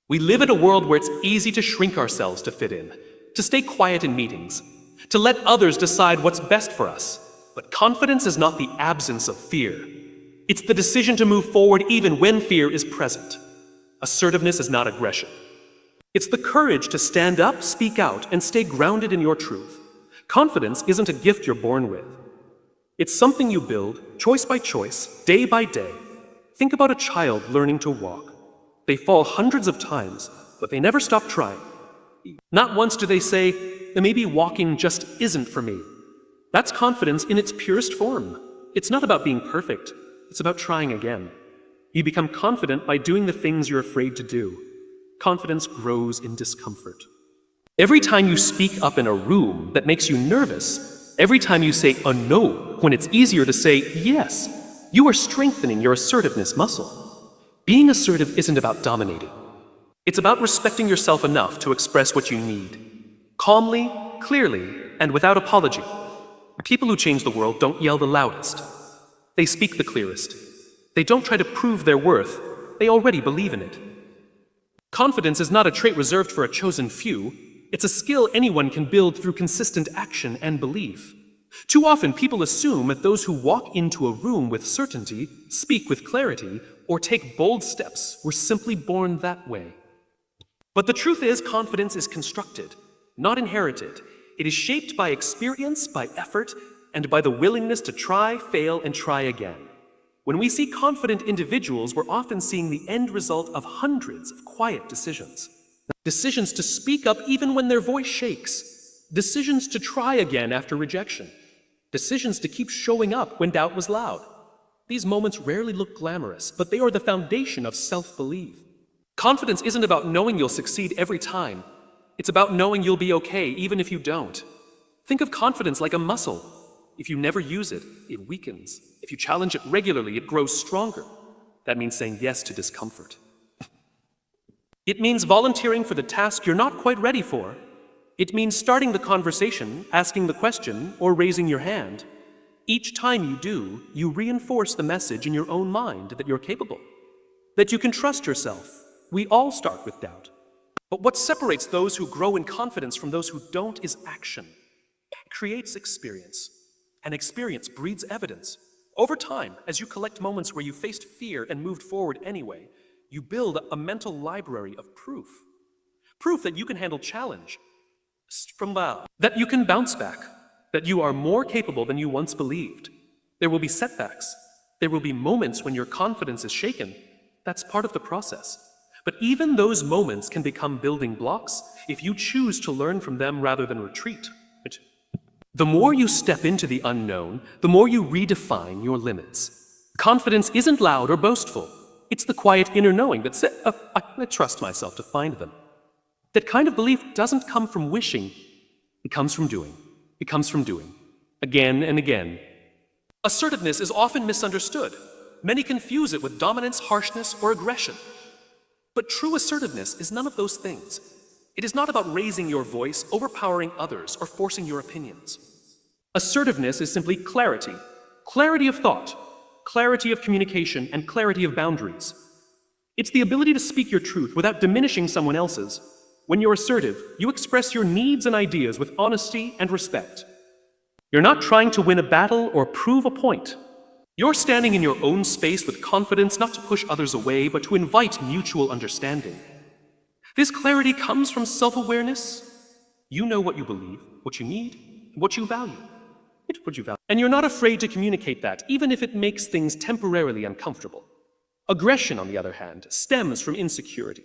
We live in a world where it's easy to shrink ourselves to fit in, to stay quiet in meetings, to let others decide what's best for us. But confidence is not the absence of fear. It's the decision to move forward even when fear is present. Assertiveness is not aggression. It's the courage to stand up, speak out, and stay grounded in your truth. Confidence isn't a gift you're born with. It's something you build, choice by choice, day by day. Think about a child learning to walk. They fall hundreds of times, but they never stop trying. Not once do they say, maybe walking just isn't for me. That's confidence in its purest form. It's not about being perfect. It's about trying again. You become confident by doing the things you're afraid to do. Confidence grows in discomfort. Every time you speak up in a room that makes you nervous, every time you say a no when it's easier to say yes, you are strengthening your assertiveness muscle. Being assertive isn't about dominating. It's about respecting yourself enough to express what you need. Calmly, clearly, and without apology. People who change the world don't yell the loudest. They speak the clearest. They don't try to prove their worth. They already believe in it. Confidence is not a trait reserved for a chosen few. It's a skill anyone can build through consistent action and belief. Too often, people assume that those who walk into a room with certainty, speak with clarity, or take bold steps were simply born that way. But the truth is, confidence is constructed, not inherited. It is shaped by experience, by effort, and by the willingness to try, fail, and try again. When we see confident individuals, we're often seeing the end result of hundreds of quiet decisions. Decisions to speak up even when their voice shakes. Decisions to try again after rejection. Decisions to keep showing up when doubt was loud. These moments rarely look glamorous, but they are the foundation of self-belief. Confidence isn't about knowing you'll succeed every time. It's about knowing you'll be okay even if you don't. Think of confidence like a muscle. If you never use it, it weakens. If you challenge it regularly, it grows stronger. That means saying yes to discomfort. It means volunteering for the task you're not quite ready for. It means starting the conversation, asking the question, or raising your hand. Each time you do, you reinforce the message in your own mind that you're capable, that you can trust yourself. We all start with doubt. But what separates those who grow in confidence from those who don't is action. It creates experience, and experience breeds evidence. Over time, as you collect moments where you faced fear and moved forward anyway, you build a mental library of proof. Proof that you can handle challenge, that you can bounce back, that you are more capable than you once believed. There will be setbacks. There will be moments when your confidence is shaken. That's part of the process. But even those moments can become building blocks if you choose to learn from them rather than retreat. The more you step into the unknown, the more you redefine your limits. Confidence isn't loud or boastful. It's the quiet inner knowing that says, I trust myself to find them. That kind of belief doesn't come from wishing. It comes from doing. It comes from doing. Again and again. Assertiveness is often misunderstood. Many confuse it with dominance, harshness, or aggression. But true assertiveness is none of those things. It is not about raising your voice, overpowering others, or forcing your opinions. Assertiveness is simply clarity. Clarity of thought, clarity of communication, and clarity of boundaries. It's the ability to speak your truth without diminishing someone else's. When you're assertive, you express your needs and ideas with honesty and respect. You're not trying to win a battle or prove a point. You're standing in your own space with confidence, not to push others away, but to invite mutual understanding. This clarity comes from self-awareness. You know what you believe, what you need, what you value. And you're not afraid to communicate that, even if it makes things temporarily uncomfortable. Aggression, on the other hand, stems from insecurity.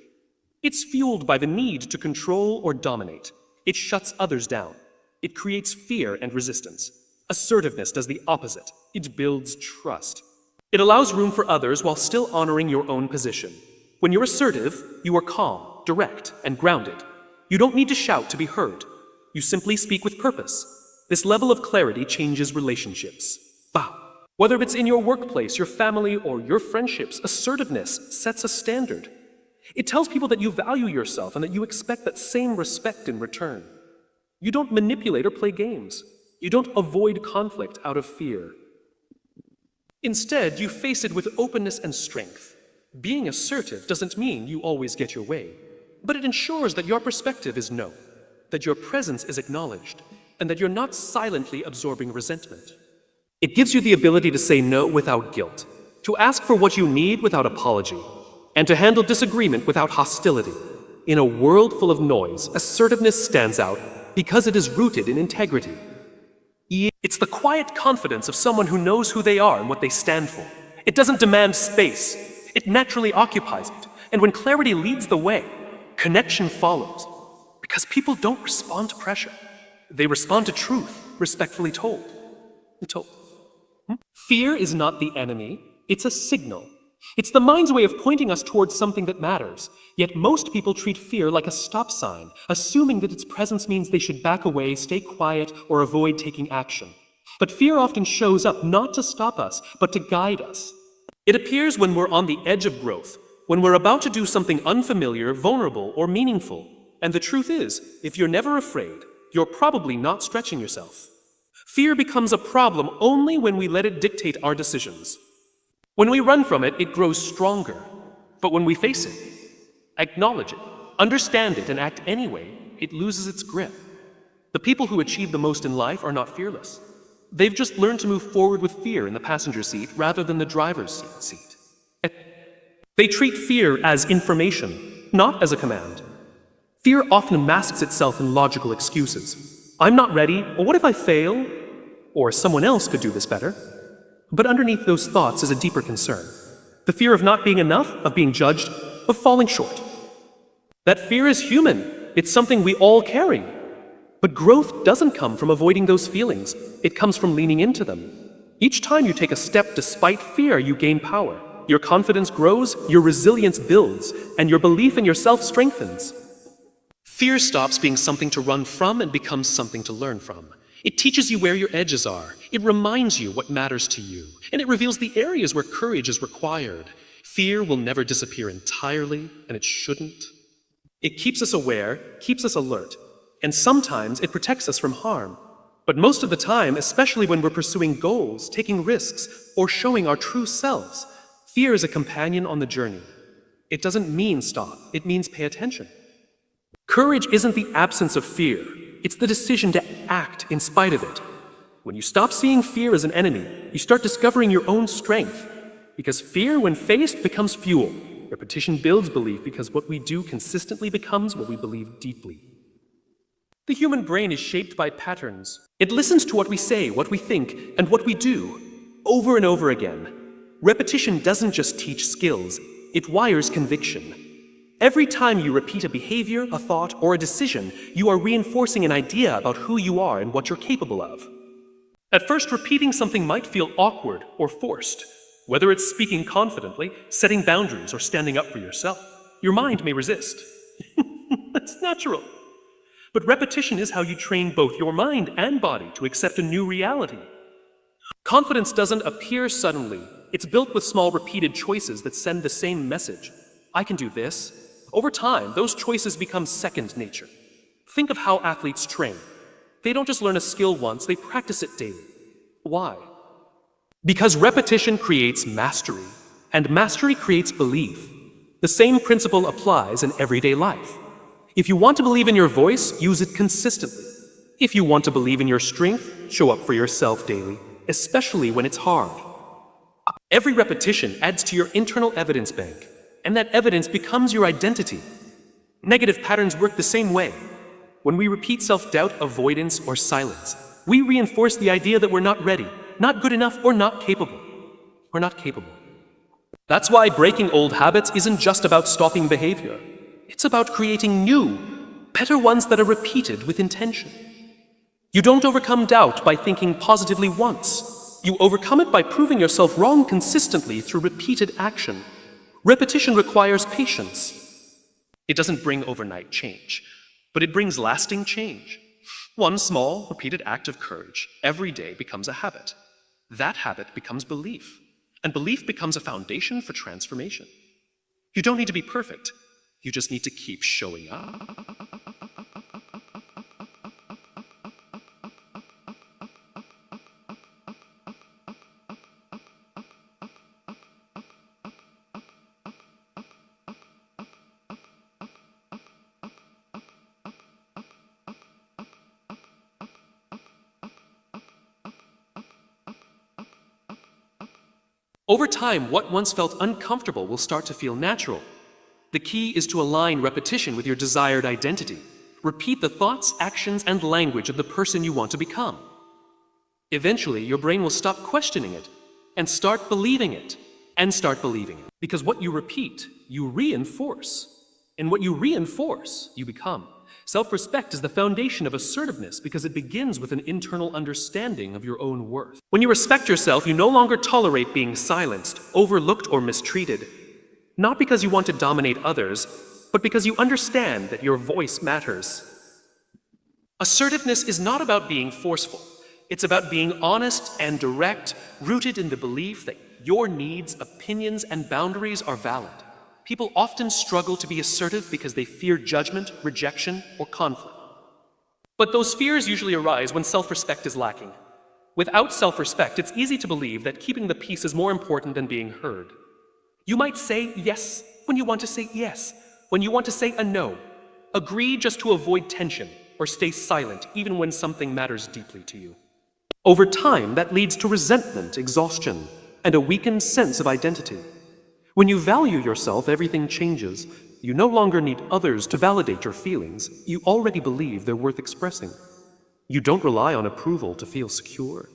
It's fueled by the need to control or dominate. It shuts others down. It creates fear and resistance. Assertiveness does the opposite. It builds trust. It allows room for others while still honoring your own position. When you're assertive, you are calm, direct, and grounded. You don't need to shout to be heard. You simply speak with purpose. This level of clarity changes relationships. Whether it's in your workplace, your family, or your friendships, assertiveness sets a standard. It tells people that you value yourself and that you expect that same respect in return. You don't manipulate or play games. You don't avoid conflict out of fear. Instead, you face it with openness and strength. Being assertive doesn't mean you always get your way. But it ensures that your perspective is known, that your presence is acknowledged, and that you're not silently absorbing resentment. It gives you the ability to say no without guilt, to ask for what you need without apology, and to handle disagreement without hostility. In a world full of noise, assertiveness stands out because it is rooted in integrity. It's the quiet confidence of someone who knows who they are and what they stand for. It doesn't demand space. It naturally occupies it. And when clarity leads the way, connection follows. Because people don't respond to pressure. They respond to truth, respectfully told. Fear is not the enemy, it's a signal. It's the mind's way of pointing us towards something that matters. Yet most people treat fear like a stop sign, assuming that its presence means they should back away, stay quiet, or avoid taking action. But fear often shows up not to stop us, but to guide us. It appears when we're on the edge of growth, when we're about to do something unfamiliar, vulnerable, or meaningful. And the truth is, if you're never afraid, you're probably not stretching yourself. Fear becomes a problem only when we let it dictate our decisions. When we run from it, it grows stronger. But when we face it, acknowledge it, understand it, and act anyway, it loses its grip. The people who achieve the most in life are not fearless. They've just learned to move forward with fear in the passenger seat rather than the driver's seat. They treat fear as information, not as a command. Fear often masks itself in logical excuses. I'm not ready, or what if I fail? Or someone else could do this better. But underneath those thoughts is a deeper concern. The fear of not being enough, of being judged, of falling short. That fear is human. It's something we all carry. But growth doesn't come from avoiding those feelings. It comes from leaning into them. Each time you take a step despite fear, you gain power. Your confidence grows, your resilience builds, and your belief in yourself strengthens. Fear stops being something to run from and becomes something to learn from. It teaches you where your edges are. It reminds you what matters to you. And it reveals the areas where courage is required. Fear will never disappear entirely, and it shouldn't. It keeps us aware, keeps us alert, and sometimes it protects us from harm. But most of the time, especially when we're pursuing goals, taking risks, or showing our true selves, fear is a companion on the journey. It doesn't mean stop, it means pay attention. Courage isn't the absence of fear. It's the decision to act in spite of it. When you stop seeing fear as an enemy, you start discovering your own strength. Because fear, when faced, becomes fuel. Repetition builds belief because what we do consistently becomes what we believe deeply. The human brain is shaped by patterns. It listens to what we say, what we think, and what we do, over and over again. Repetition doesn't just teach skills, it wires conviction. Every time you repeat a behavior, a thought, or a decision, you are reinforcing an idea about who you are and what you're capable of. At first, repeating something might feel awkward or forced. Whether it's speaking confidently, setting boundaries, or standing up for yourself, your mind may resist. That's natural. But repetition is how you train both your mind and body to accept a new reality. Confidence doesn't appear suddenly. It's built with small repeated choices that send the same message. I can do this. Over time, those choices become second nature. Think of how athletes train. They don't just learn a skill once, they practice it daily. Why? Because repetition creates mastery, and mastery creates belief. The same principle applies in everyday life. If you want to believe in your voice, use it consistently. If you want to believe in your strength, show up for yourself daily, especially when it's hard. Every repetition adds to your internal evidence bank, and that evidence becomes your identity. Negative patterns work the same way. When we repeat self-doubt, avoidance, or silence, we reinforce the idea that we're not ready, not good enough, or not capable. We're not capable. That's why breaking old habits isn't just about stopping behavior. It's about creating new, better ones that are repeated with intention. You don't overcome doubt by thinking positively once. You overcome it by proving yourself wrong consistently through repeated action. Repetition requires patience. It doesn't bring overnight change, but it brings lasting change. One small, repeated act of courage every day becomes a habit. That habit becomes belief, and belief becomes a foundation for transformation. You don't need to be perfect. You just need to keep showing up. Over time, what once felt uncomfortable will start to feel natural. The key is to align repetition with your desired identity. Repeat the thoughts, actions, and language of the person you want to become. Eventually, your brain will stop questioning it and start believing it, Because what you repeat, you reinforce. And what you reinforce, you become. Self-respect is the foundation of assertiveness because it begins with an internal understanding of your own worth. When you respect yourself, you no longer tolerate being silenced, overlooked, or mistreated. Not because you want to dominate others, but because you understand that your voice matters. Assertiveness is not about being forceful. It's about being honest and direct, rooted in the belief that your needs, opinions, and boundaries are valid. People often struggle to be assertive because they fear judgment, rejection, or conflict. But those fears usually arise when self-respect is lacking. Without self-respect, it's easy to believe that keeping the peace is more important than being heard. You might say yes when you want to say yes, when you want to say a no. Agree just to avoid tension, or stay silent even when something matters deeply to you. Over time, that leads to resentment, exhaustion, and a weakened sense of identity. When you value yourself, everything changes. You no longer need others to validate your feelings. You already believe they're worth expressing. You don't rely on approval to feel secure.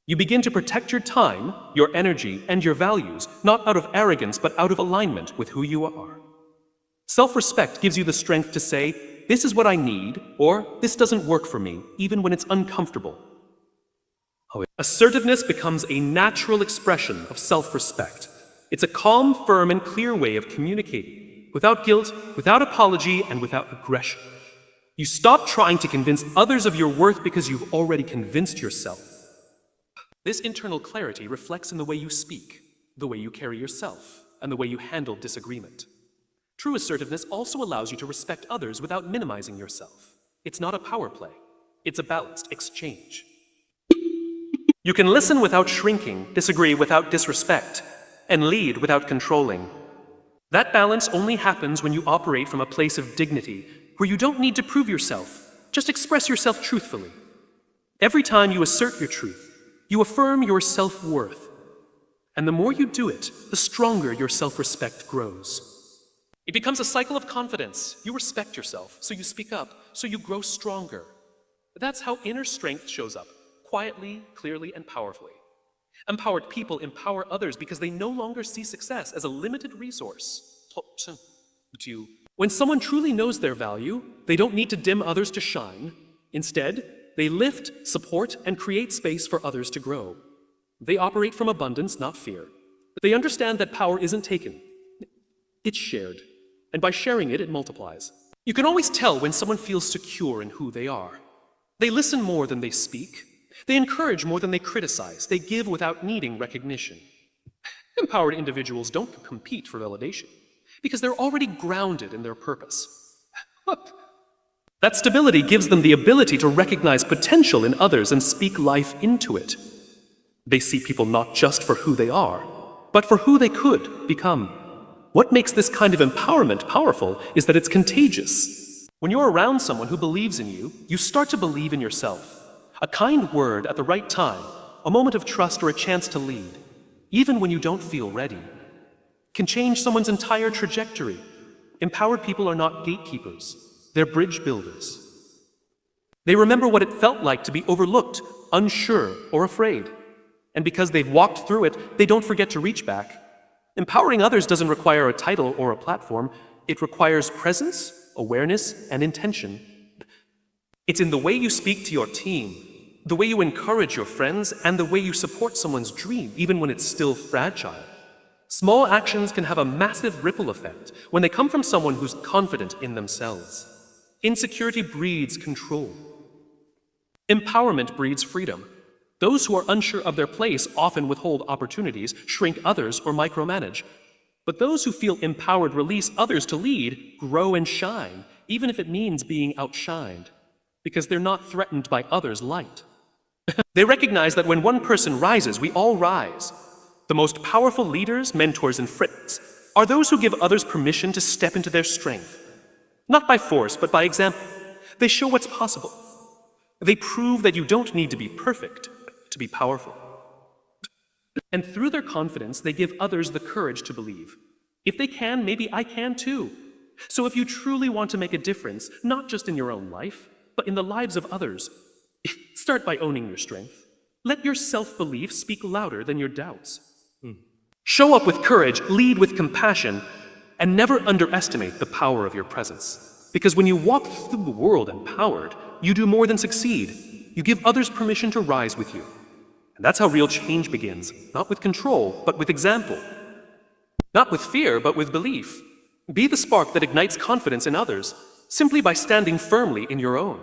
You begin to protect your time, your energy, and your values, not out of arrogance, but out of alignment with who you are. Self-respect gives you the strength to say, "This is what I need," or "This doesn't work for me," even when it's uncomfortable. Assertiveness becomes a natural expression of self-respect. It's a calm, firm, and clear way of communicating, without guilt, without apology, and without aggression. You stop trying to convince others of your worth because you've already convinced yourself. This internal clarity reflects in the way you speak, the way you carry yourself, and the way you handle disagreement. True assertiveness also allows you to respect others without minimizing yourself. It's not a power play. It's a balanced exchange. You can listen without shrinking, disagree without disrespect, and lead without controlling. That balance only happens when you operate from a place of dignity, where you don't need to prove yourself. Just express yourself truthfully. Every time you assert your truth, you affirm your self-worth. And the more you do it, the stronger your self-respect grows. It becomes a cycle of confidence. You respect yourself, so you speak up, so you grow stronger. That's how inner strength shows up, quietly, clearly, and powerfully. Empowered people empower others because they no longer see success as a limited resource. When someone truly knows their value, they don't need to dim others to shine. Instead, they lift, support, and create space for others to grow. They operate from abundance, not fear. They understand that power isn't taken. It's shared. And by sharing it, it multiplies. You can always tell when someone feels secure in who they are. They listen more than they speak. They encourage more than they criticize. They give without needing recognition. Empowered individuals don't compete for validation because they're already grounded in their purpose. That stability gives them the ability to recognize potential in others and speak life into it. They see people not just for who they are, but for who they could become. What makes this kind of empowerment powerful is that it's contagious. When you're around someone who believes in you, you start to believe in yourself. A kind word at the right time, a moment of trust, or a chance to lead, even when you don't feel ready, can change someone's entire trajectory. Empowered people are not gatekeepers. They're bridge builders. They remember what it felt like to be overlooked, unsure, or afraid. And because they've walked through it, they don't forget to reach back. Empowering others doesn't require a title or a platform. It requires presence, awareness, and intention. It's in the way you speak to your team, the way you encourage your friends, and the way you support someone's dream, even when it's still fragile. Small actions can have a massive ripple effect when they come from someone who's confident in themselves. Insecurity breeds control. Empowerment breeds freedom. Those who are unsure of their place often withhold opportunities, shrink others, or micromanage. But those who feel empowered release others to lead, grow and shine, even if it means being outshined, because they're not threatened by others' light. They recognize that when one person rises, we all rise. The most powerful leaders, mentors, and friends are those who give others permission to step into their strength. Not by force, but by example. They show what's possible. They prove that you don't need to be perfect to be powerful. And through their confidence, they give others the courage to believe. If they can, maybe I can too. So if you truly want to make a difference, not just in your own life, but in the lives of others, start by owning your strength. Let your self-belief speak louder than your doubts. Show up with courage, lead with compassion, and never underestimate the power of your presence. Because when you walk through the world empowered, you do more than succeed. You give others permission to rise with you. And that's how real change begins, not with control, but with example. Not with fear, but with belief. Be the spark that ignites confidence in others, simply by standing firmly in your own.